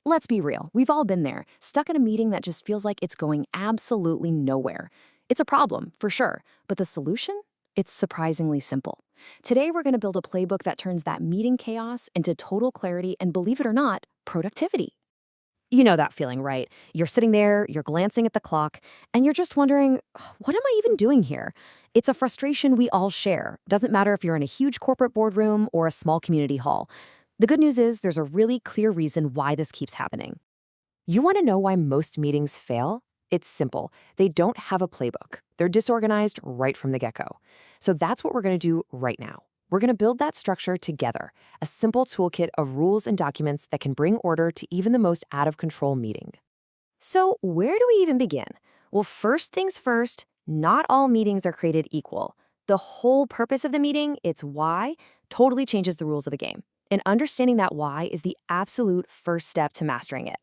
Let's be real, we've all been there, stuck in a meeting that just feels like it's going absolutely nowhere. It's a problem, for sure, but the solution? It's surprisingly simple. Today, we're going to build a playbook that turns that meeting chaos into total clarity and, believe it or not, productivity. You know that feeling, right? You're sitting there, you're glancing at the clock, and you're just wondering, what am I even doing here? It's a frustration we all share. Doesn't matter if you're in a huge corporate boardroom or a small community hall. The good news is there's a really clear reason why this keeps happening. You want to know why most meetings fail? It's simple. They don't have a playbook. They're disorganized right from the get-go. So that's what we're going to do right now. We're going to build that structure together, a simple toolkit of rules and documents that can bring order to even the most out-of-control meeting. So where do we even begin? Well, first things first, not all meetings are created equal. The whole purpose of the meeting, its why, totally changes the rules of the game. And understanding that why is the absolute first step to mastering it.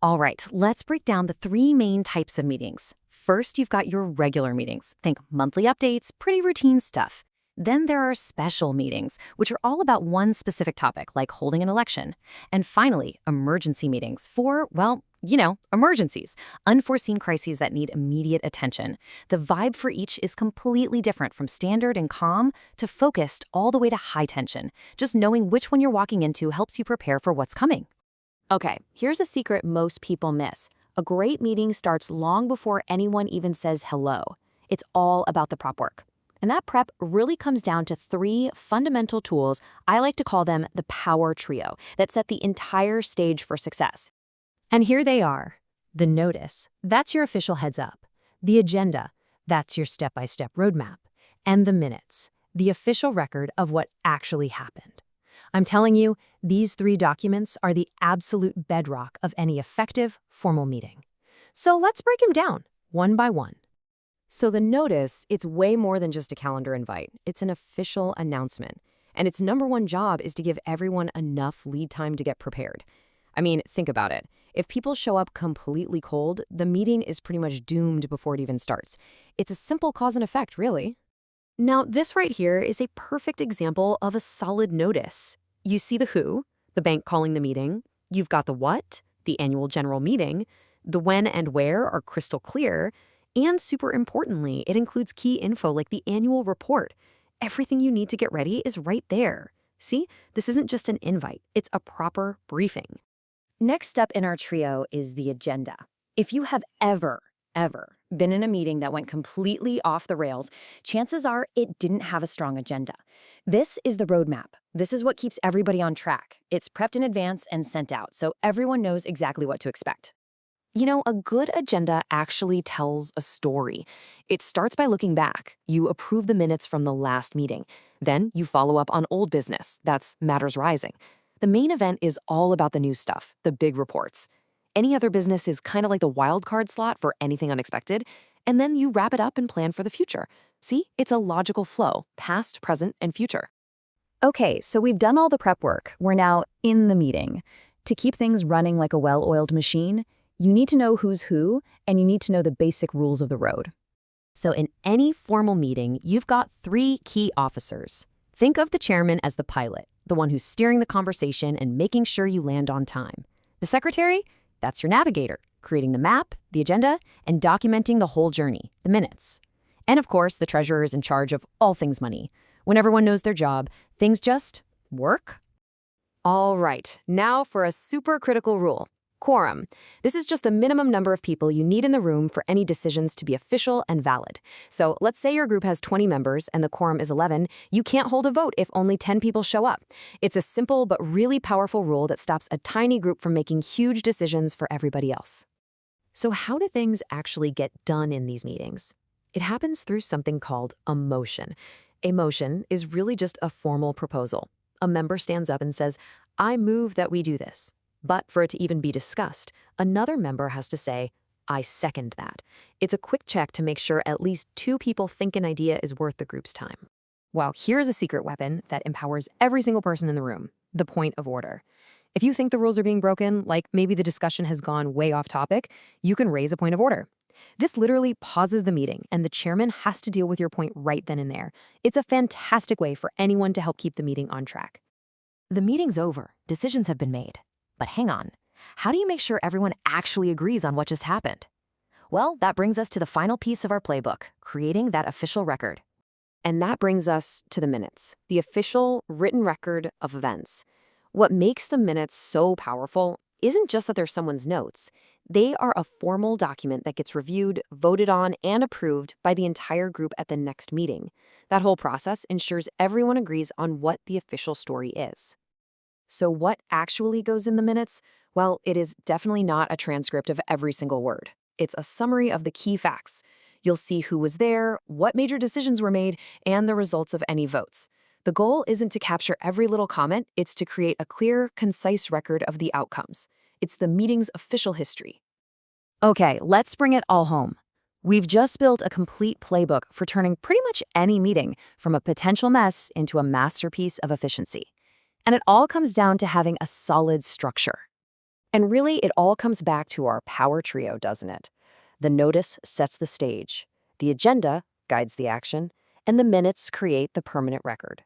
All right, let's break down the three main types of meetings. First, you've got your regular meetings. Think monthly updates, pretty routine stuff. Then there are special meetings, which are all about one specific topic, like holding an election. And finally, emergency meetings for, well, emergencies, unforeseen crises that need immediate attention. The vibe for each is completely different, from standard and calm to focused all the way to high tension. Just knowing which one you're walking into helps you prepare for what's coming. Okay, here's a secret most people miss. A great meeting starts long before anyone even says hello. It's all about the prep work. And that prep really comes down to three fundamental tools. I like to call them the power trio that set the entire stage for success. And here they are. The notice, that's your official heads up. The agenda, that's your step-by-step roadmap. And the minutes, the official record of what actually happened. I'm telling you, these three documents are the absolute bedrock of any effective, formal meeting. So let's break them down, one by one. So the notice, it's way more than just a calendar invite. It's an official announcement. And its number one job is to give everyone enough lead time to get prepared. I mean, think about it. If people show up completely cold, the meeting is pretty much doomed before it even starts. It's a simple cause and effect, really. Now, this right here is a perfect example of a solid notice. You see the who, the bank calling the meeting. You've got the what, the annual general meeting. The when and where are crystal clear. And super importantly, it includes key info like the annual report. Everything you need to get ready is right there. See, this isn't just an invite, it's a proper briefing. Next up in our trio is the agenda. If you have ever been in a meeting that went completely off the rails, chances are it didn't have a strong agenda. This is the roadmap. This is what keeps everybody on track. It's prepped in advance and sent out, so everyone knows exactly what to expect. You know, a good agenda actually tells a story. It starts by looking back. You approve the minutes from the last meeting. Then you follow up on old business. That's matters rising. The main event is all about the new stuff, the big reports. Any other business is kind of like the wild card slot for anything unexpected. And then you wrap it up and plan for the future. See, it's a logical flow, past, present, and future. Okay, so we've done all the prep work. We're now in the meeting. To keep things running like a well-oiled machine, you need to know who's who, and you need to know the basic rules of the road. So in any formal meeting, you've got three key officers. Think of the chairman as the pilot, the one who's steering the conversation and making sure you land on time. The secretary? That's your navigator, creating the map, the agenda, and documenting the whole journey, the minutes. And of course, the treasurer is in charge of all things money. When everyone knows their job, things just work. All right, now for a super critical rule. Quorum. This is just the minimum number of people you need in the room for any decisions to be official and valid. So let's say your group has 20 members and the quorum is 11. You can't hold a vote if only 10 people show up. It's a simple but really powerful rule that stops a tiny group from making huge decisions for everybody else. So how do things actually get done in these meetings? It happens through something called a motion. A motion is really just a formal proposal. A member stands up and says, "I move that we do this." But for it to even be discussed, another member has to say, "I second that." It's a quick check to make sure at least two people think an idea is worth the group's time. Well, here's a secret weapon that empowers every single person in the room, the point of order. If you think the rules are being broken, like maybe the discussion has gone way off topic, you can raise a point of order. This literally pauses the meeting, and the chairman has to deal with your point right then and there. It's a fantastic way for anyone to help keep the meeting on track. The meeting's over. Decisions have been made. But hang on. How do you make sure everyone actually agrees on what just happened? Well, that brings us to the final piece of our playbook, creating that official record. And that brings us to the minutes, the official written record of events. What makes the minutes so powerful isn't just that they're someone's notes. They are a formal document that gets reviewed, voted on, and approved by the entire group at the next meeting. That whole process ensures everyone agrees on what the official story is. So, what actually goes in the minutes? Well, it is definitely not a transcript of every single word. It's a summary of the key facts. You'll see who was there, what major decisions were made, and the results of any votes. The goal isn't to capture every little comment, it's to create a clear, concise record of the outcomes. It's the meeting's official history. Okay, let's bring it all home. We've just built a complete playbook for turning pretty much any meeting from a potential mess into a masterpiece of efficiency. And it all comes down to having a solid structure. And really, it all comes back to our power trio, doesn't it? The notice sets the stage, the agenda guides the action, and the minutes create the permanent record.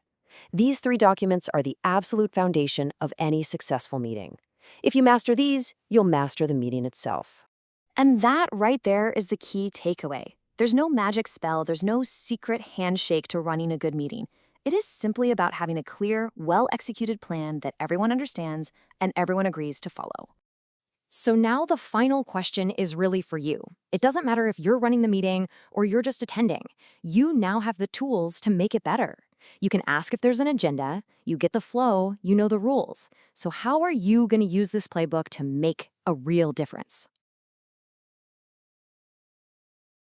These three documents are the absolute foundation of any successful meeting. If you master these, you'll master the meeting itself. And that right there is the key takeaway. There's no magic spell, there's no secret handshake to running a good meeting. It is simply about having a clear, well-executed plan that everyone understands and everyone agrees to follow. So now the final question is really for you. It doesn't matter if you're running the meeting or you're just attending. You now have the tools to make it better. You can ask if there's an agenda, you get the flow, you know the rules. So how are you going to use this playbook to make a real difference?